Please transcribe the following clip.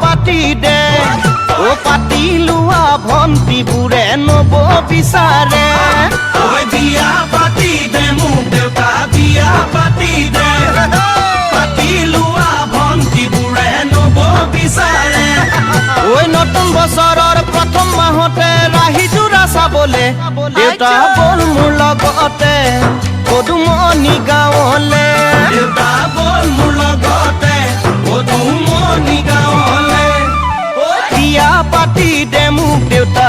পাতি দে ও পাতি লোৱা ভণ্টিবোৰে নব বিচাৰে ঐ বিয়া পাতি দে মোক দেউতা বিয়া পাতি দে পাতি লোৱা ভণ্টিবোৰে নব বিচাৰে ঐ নতুন বছৰৰ প্ৰথম মাহতে ৰাহি জোৰা চাবলে দেউতা বল মোৰ লগতে পদুমণি গাঁৱলে দেউতা বল মোৰ লগতে পদুমণি গাঁৱলে বিয়া পাতি দে মোক দেউতা